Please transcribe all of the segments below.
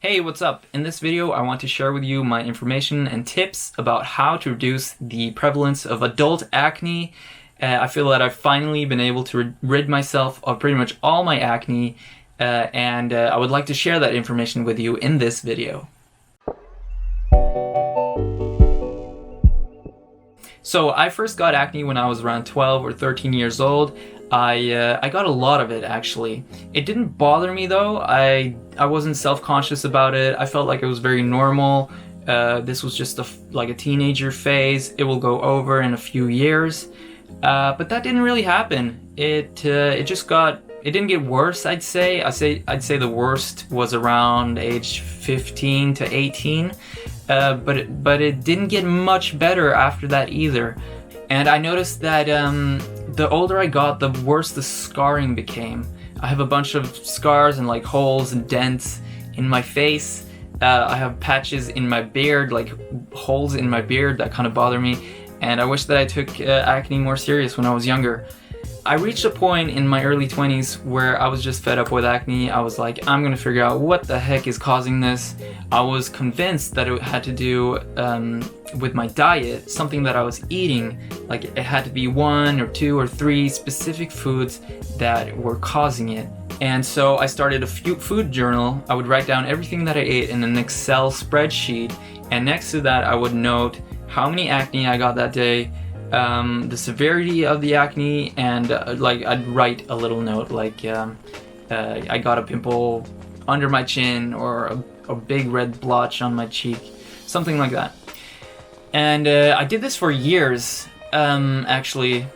Hey, what's up? In this video, I want to share with you my information and tips about how to reduce the prevalence of adult acne. I feel that I've finally been able to rid myself of pretty much all my acne, and I would like to share that information with you in this video. So I first got acne when I was around 12 or 13 years old. I got a lot of it, actually. It didn't bother me though. I wasn't self-conscious about it. I felt like it was very normal. This was just like a teenager phase. It will go over in a few years. But that didn't really happen. It didn't get worse, I'd say. I'd say the worst was around age 15 to 18. But it didn't get much better after that either. And I noticed that the older I got, the worse the scarring became. I have a bunch of scars and like holes and dents in my face. I have patches in my beard, like holes in my beard that kind of bother me. And I wish that I took acne more serious when I was younger. I reached a point in my early 20s where I was just fed up with acne. I was like, I'm gonna figure out what the heck is causing this. I was convinced that it had to do with my diet, something that I was eating. Like it had to be 1 or 2 or 3 specific foods that were causing it. And so I started a food journal. I would write down everything that I ate in an Excel spreadsheet, and next to that I would note how many acne I got that day, the severity of the acne, and like I'd write a little note like I got a pimple under my chin or a big red blotch on my cheek, something like that. And I did this for years, actually,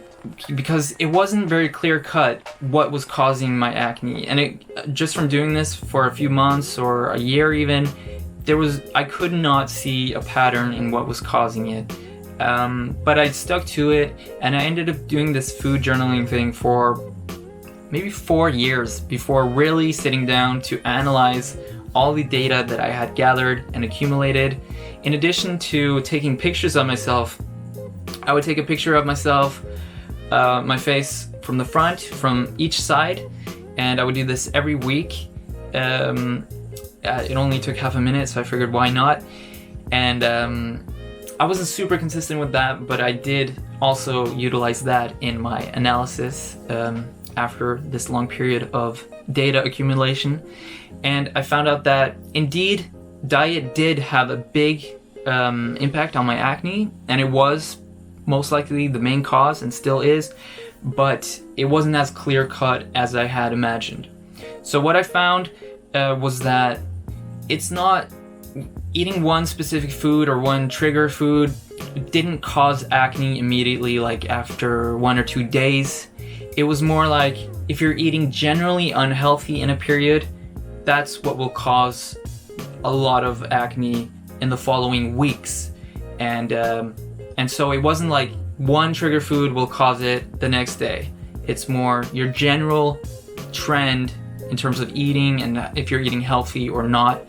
because it wasn't very clear cut what was causing my acne, and just from doing this for a few months or a year even, I could not see a pattern in what was causing it. But I stuck to it, and I ended up doing this food journaling thing for maybe 4 years before really sitting down to analyze all the data that I had gathered and accumulated. In addition to taking pictures of myself, I would take a picture of myself, my face from the front, from each side, and I would do this every week. It only took half a minute, so I figured why not. And I wasn't super consistent with that, but I did also utilize that in my analysis after this long period of data accumulation. And I found out that indeed diet did have a big impact on my acne, and it was most likely the main cause and still is, but it wasn't as clear cut as I had imagined. So what I found was that it's not eating one specific food or one trigger food didn't cause acne immediately, like after 1 or 2 days. It was more like if you're eating generally unhealthy in a period, that's what will cause a lot of acne in the following weeks. And so it wasn't like one trigger food will cause it the next day. It's more your general trend in terms of eating and if you're eating healthy or not,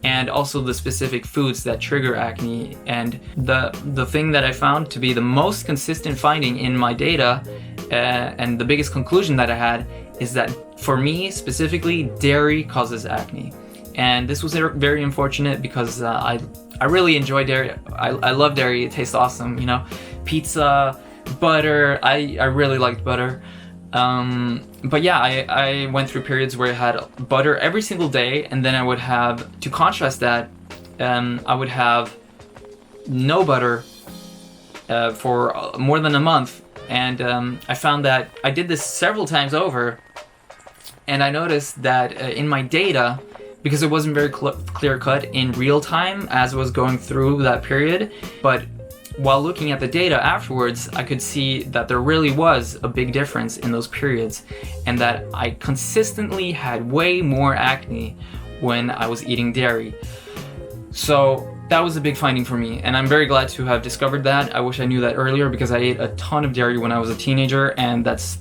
and also the specific foods that trigger acne. And the thing that I found to be the most consistent finding in my data, and the biggest conclusion that I had, is that for me specifically, dairy causes acne. And this was very unfortunate because I really enjoy dairy. I love dairy. It tastes awesome, you know. Pizza, butter. I really liked butter. But yeah, I went through periods where I had butter every single day, and then I would have, to contrast that, I would have no butter for more than a month. And I found that I did this several times over, and I noticed that in my data, because it wasn't very clear cut in real time as I was going through that period, but while looking at the data afterwards, I could see that there really was a big difference in those periods, and that I consistently had way more acne when I was eating dairy. So that was a big finding for me, and I'm very glad to have discovered that. I wish I knew that earlier because I ate a ton of dairy when I was a teenager, and that's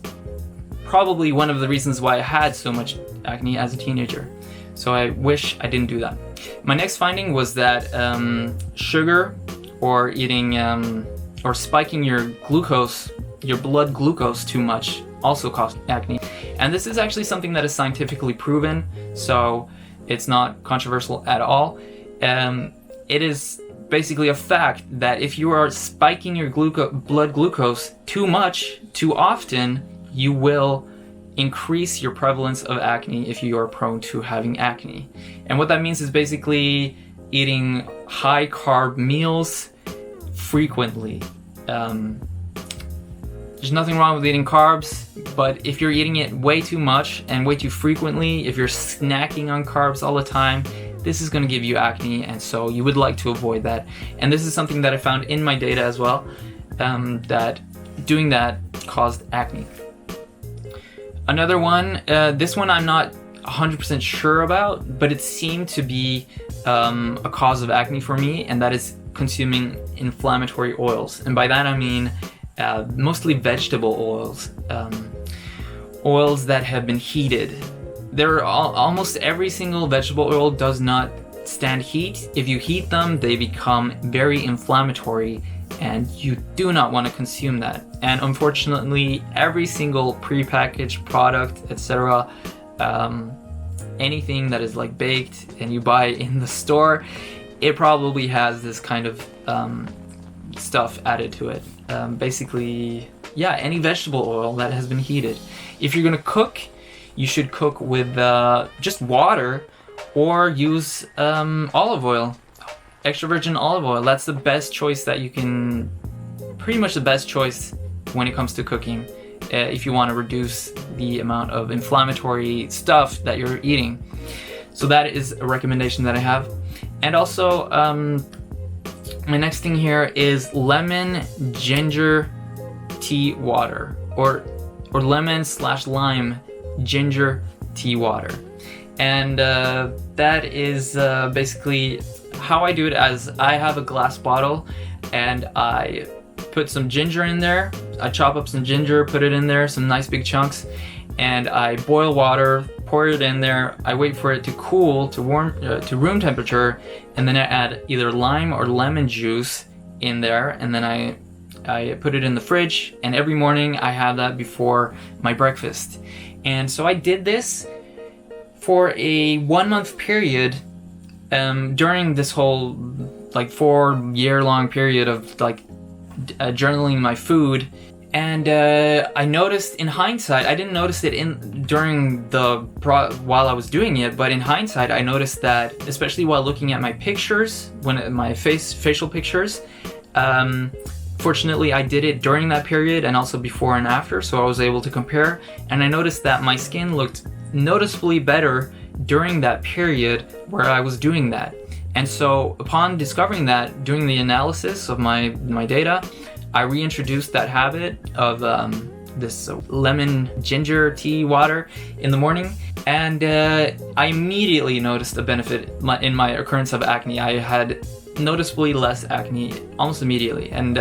probably one of the reasons why I had so much acne as a teenager. So I wish I didn't do that. My next finding was that sugar or eating or spiking your blood glucose too much also causes acne. And this is actually something that is scientifically proven. So It's not controversial at all. It is basically a fact that if you are spiking your blood glucose too much, too often, you will increase your prevalence of acne if you are prone to having acne. And what that means is basically eating high carb meals frequently. There's nothing wrong with eating carbs, but if you're eating it way too much and way too frequently, if you're snacking on carbs all the time, this is going to give you acne, and so you would like to avoid that. And this is something that I found in my data as well, that doing that caused acne. Another one, this one I'm not 100% sure about, but it seemed to be a cause of acne for me, and that is consuming inflammatory oils. And by that I mean mostly vegetable oils, oils that have been heated. Almost every single vegetable oil does not stand heat. If you heat them, they become very inflammatory, and you do not want to consume that. And unfortunately, every single prepackaged product, etc., anything that is like baked and you buy in the store, it probably has this kind of stuff added to it. Basically, yeah, any vegetable oil that has been heated. If you're gonna cook, you should cook with just water, or use olive oil, extra virgin olive oil. That's the best choice that you can, pretty much the best choice when it comes to cooking, if you want to reduce the amount of inflammatory stuff that you're eating. So that is a recommendation that I have. And also, my next thing here is lemon ginger tea water, or lemon/lime ginger tea water. And that is basically how I do it. As I have a glass bottle and I put some ginger in there. I chop up some ginger, put it in there, some nice big chunks, and I boil water, pour it in there. I wait for it to cool to room temperature, and then I add either lime or lemon juice in there, and then I put it in the fridge, and every morning I have that before my breakfast. And so I did this for a 1 month period, during this whole 4-year-long period of journaling my food. And I noticed, in hindsight, I didn't notice it while I was doing it, but in hindsight I noticed that, especially while looking at my pictures, my facial pictures, fortunately I did it during that period and also before and after, so I was able to compare, and I noticed that my skin looked noticeably better during that period where I was doing that. And so upon discovering that, doing the analysis of my data, I reintroduced that habit of this lemon ginger tea water in the morning, and I immediately noticed a benefit in my occurrence of acne. I had noticeably less acne almost immediately, and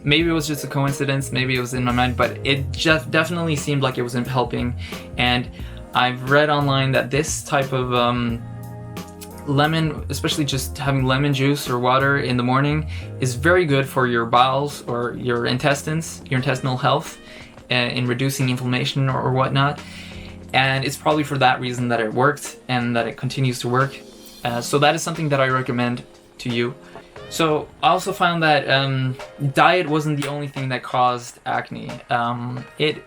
maybe it was just a coincidence, maybe it was in my mind, but it just definitely seemed like it was helping. And I've read online that this type of lemon, especially just having lemon juice or water in the morning, is very good for your bowels or your intestines, your intestinal health, in reducing inflammation or whatnot. And it's probably for that reason that it worked and that it continues to work. So that is something that I recommend to you. So I also found that diet wasn't the only thing that caused acne.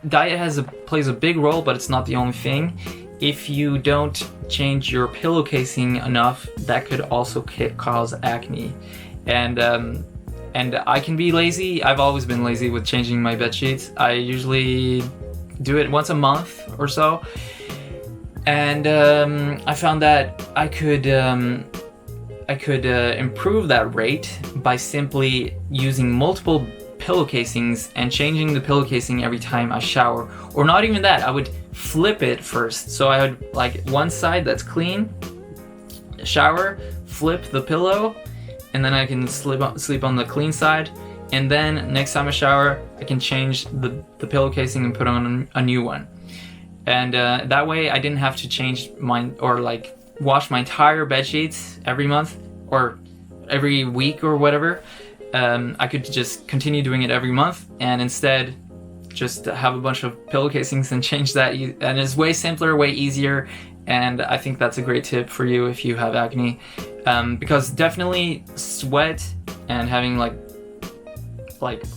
Diet plays a big role, but it's not the only thing. If you don't change your pillow casing enough, that could also cause acne. And I can be lazy. I've always been lazy with changing my bed sheets. I usually do it once a month or so. And I found that I could improve that rate by simply using multiple pillow casings and changing the pillow casing every time I shower. Or not even that, I would flip it first. So I would, one side that's clean, shower, flip the pillow, and then I can sleep on the clean side. And then next time I shower, I can change the pillow casing and put on a new one. And that way I didn't have to change wash my entire bed sheets every month or every week or whatever. I could just continue doing it every month, and instead just have a bunch of pillow casings and change that. And it's way simpler, way easier, and I think that's a great tip for you if you have acne, because definitely sweat and having like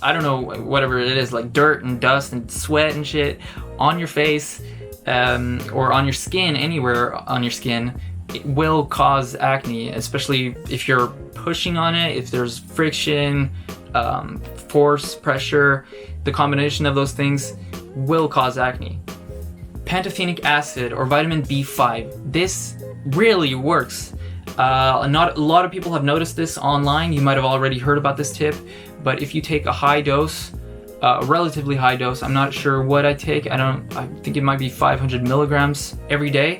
I don't know, whatever it is, like dirt and dust and sweat and shit on your face, or on your skin, anywhere on your skin, it will cause acne, especially if you're pushing on it, if there's friction, force, pressure. The combination of those things will cause acne. Pantothenic acid or vitamin B5. This really works. Not a lot of people have noticed this online. You might have already heard about this tip, but if you take a high dose, a relatively high dose, I'm not sure what I take. I think it might be 500 milligrams every day,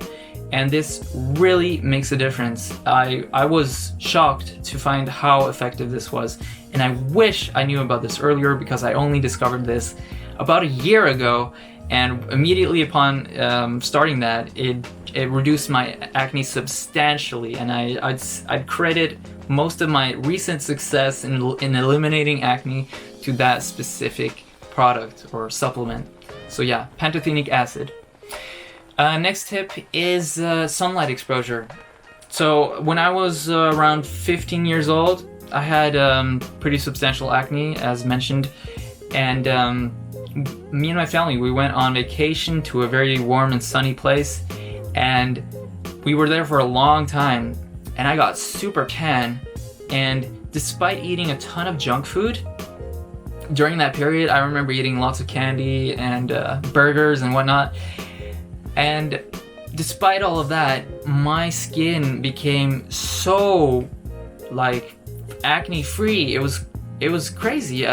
and this really makes a difference. I was shocked to find how effective this was, and I wish I knew about this earlier, because I only discovered this about a year ago, and immediately upon starting that, it reduced my acne substantially, and I'd credit most of my recent success in eliminating acne to that specific product or supplement. So yeah, pantothenic acid. Next tip is sunlight exposure. So when I was around 15 years old, I had pretty substantial acne, as mentioned, and me and my family, we went on vacation to a very warm and sunny place, and we were there for a long time, and I got super tan. And despite eating a ton of junk food during that period, I remember eating lots of candy and burgers and whatnot, and despite all of that, my skin became so like acne free. It was crazy.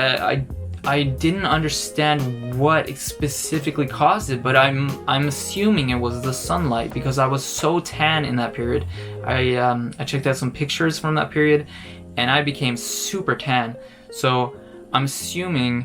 I didn't understand what specifically caused it, but I'm assuming it was the sunlight, because I was so tan in that period. I checked out some pictures from that period, and I became super tan. So I'm assuming,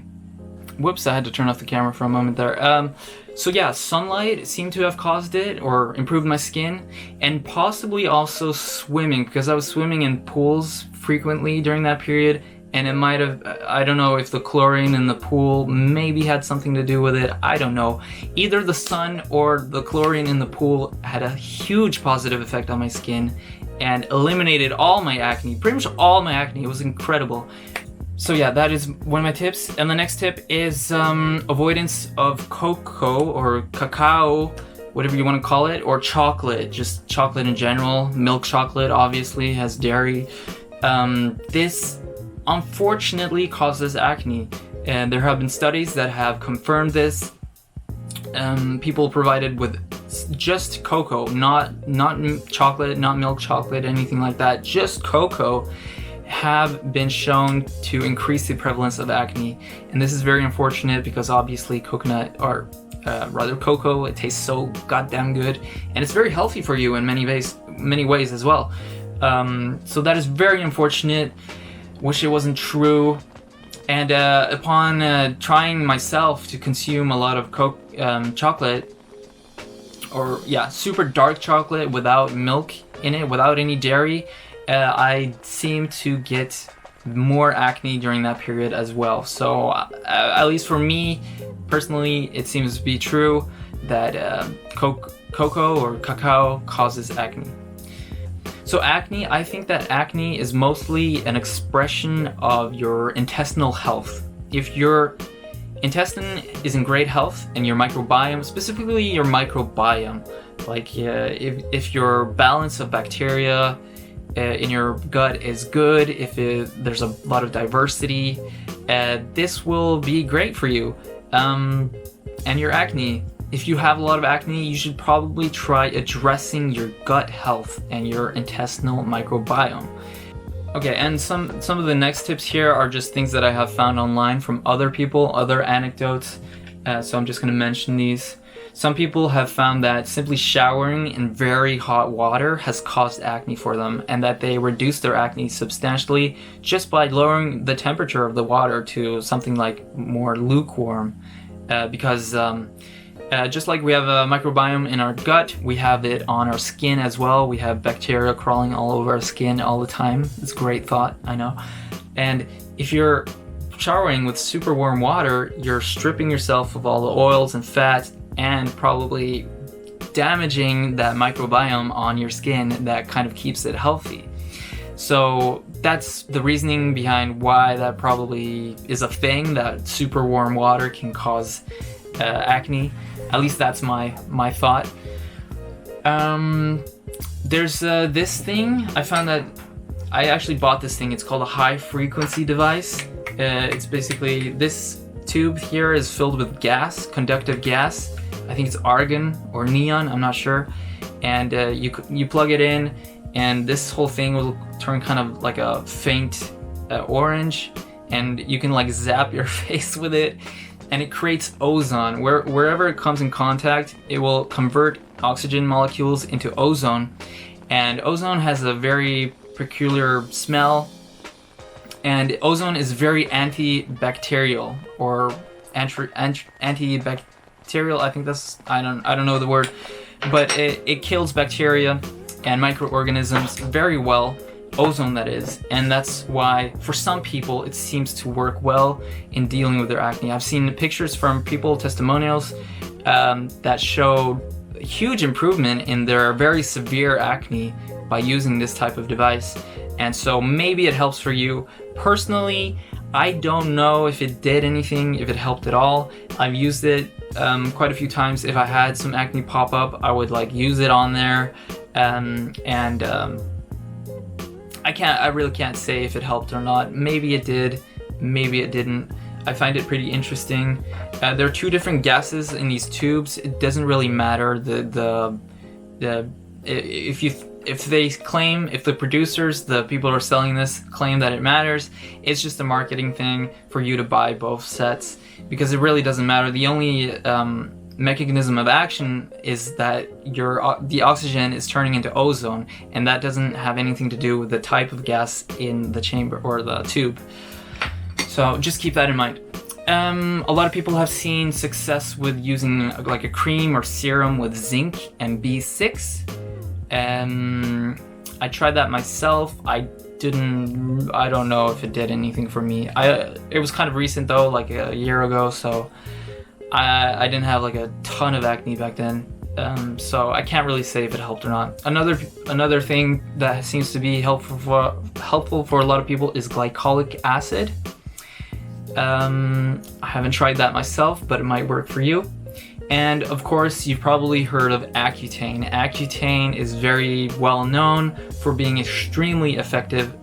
whoops, I had to turn off the camera for a moment there. So yeah, sunlight seemed to have caused it or improved my skin, and possibly also swimming, because I was swimming in pools frequently during that period. And it might have, I don't know if the chlorine in the pool maybe had something to do with it. I don't know. Either the sun or the chlorine in the pool had a huge positive effect on my skin and eliminated all my acne, pretty much all my acne. It was incredible. So yeah, that is one of my tips. And the next tip is avoidance of cocoa or cacao, whatever you want to call it, or chocolate, just chocolate in general. Milk chocolate obviously has dairy. This unfortunately causes acne, and there have been studies that have confirmed this. People provided with just cocoa, not chocolate, not milk chocolate, anything like that, just cocoa, have been shown to increase the prevalence of acne. And this is very unfortunate, because obviously coconut, or rather cocoa, it tastes so goddamn good, and it's very healthy for you in many ways as well. So that is very unfortunate. Wish it wasn't true. And upon trying myself to consume a lot of chocolate, or yeah, super dark chocolate without milk in it, without any dairy, I seem to get more acne during that period as well. So at least for me personally, it seems to be true that cocoa or cacao causes acne. So acne, I think that acne is mostly an expression of your intestinal health. If your intestine is in great health and your microbiome, specifically your microbiome, like if your balance of bacteria in your gut is good, if there's a lot of diversity, this will be great for you. And your acne, if you have a lot of acne, you should probably try addressing your gut health and your intestinal microbiome. Okay, and some of the next tips here are just things that I have found online from other people, other anecdotes. So I'm just going to mention these. Some people have found that simply showering in very hot water has caused acne for them, and that they reduce their acne substantially just by lowering the temperature of the water to something like more lukewarm. Because just like we have a microbiome in our gut, we have it on our skin as well. We have bacteria crawling all over our skin all the time. It's a great thought, I know. And if you're showering with super warm water, you're stripping yourself of all the oils and fats, and probably damaging that microbiome on your skin that kind of keeps it healthy. So that's the reasoning behind why that probably is a thing, that super warm water can cause acne. At least that's my thought. There's this thing, I found that I actually bought this thing. It's called a high frequency device. It's basically, this tube here is filled with gas, conductive gas. I think it's argon or neon, I'm not sure. And you plug it in, and this whole thing will turn kind of like a faint orange, and you can like zap your face with it, and it creates ozone. Wherever it comes in contact, it will convert oxygen molecules into ozone, and ozone has a very peculiar smell, and ozone is very antibacterial, or antibacterial, I think that's, I don't know the word, but it kills bacteria and microorganisms very well, ozone that is, and that's why for some people it seems to work well in dealing with their acne. I've seen pictures from people, testimonials, that show huge improvement in their very severe acne by using this type of device, and so maybe it helps for you. Personally, I don't know if it did anything, if it helped at all. I've used it quite a few times. If I had some acne pop up, I would like use it on there, I really can't say if it helped or not. Maybe it did, maybe it didn't. I find it pretty interesting. There are two different gases in these tubes. It doesn't really matter. If the producers, the people who are selling this, claim that it matters, it's just a marketing thing for you to buy both sets, because it really doesn't matter. The only mechanism of action is that the oxygen is turning into ozone, and that doesn't have anything to do with the type of gas in the chamber or the tube. So just keep that in mind. A lot of people have seen success with using like a cream or serum with zinc and B6. I tried that myself. I don't know if it did anything for me. It was kind of recent though, like a year ago, so I didn't have like a ton of acne back then, so I can't really say if it helped or not. Another thing that seems to be helpful for a lot of people is glycolic acid. I haven't tried that myself, but it might work for you. And of course, you've probably heard of Accutane. Accutane is very well known for being extremely effective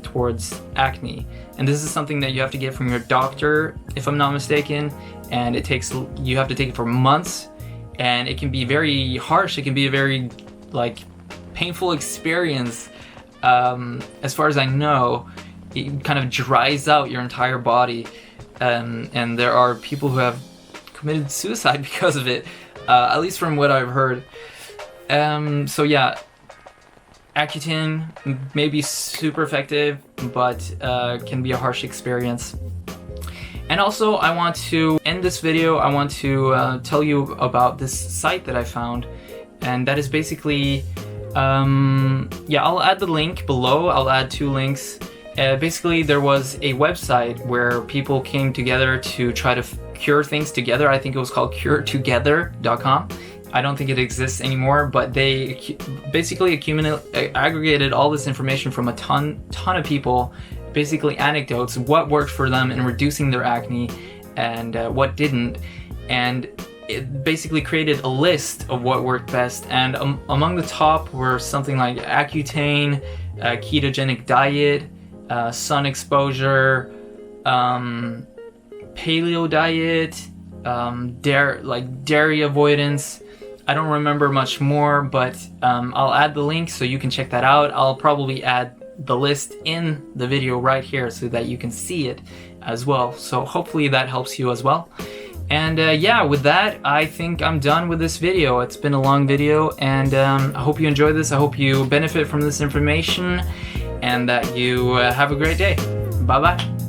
towards acne. And this is something that you have to get from your doctor, if I'm not mistaken. And you have to take it for months. And it can be very harsh. It can be a very painful experience. As far as I know, it kind of dries out your entire body. And there are people who have committed suicide because of it, at least from what I've heard. So yeah, Accutane may be super effective, but can be a harsh experience. And also, I want to end this video, I want to tell you about this site that I found, and that is basically, I'll add the link below. I'll add 2 links. Basically, there was a website where people came together to try to cure things together. I think it was called curetogether.com. I don't think it exists anymore, but they basically aggregated all this information from a ton of people, basically anecdotes, what worked for them in reducing their acne and what didn't, and it basically created a list of what worked best. And among the top were something like Accutane, ketogenic diet, sun exposure, paleo diet, dairy avoidance. I don't remember much more, but I'll add the link so you can check that out. I'll probably add the list in the video right here so that you can see it as well. So hopefully that helps you as well. And yeah, with that, I think I'm done with this video. It's been a long video, and I hope you enjoyed this. I hope you benefit from this information, and that you have a great day. Bye-bye.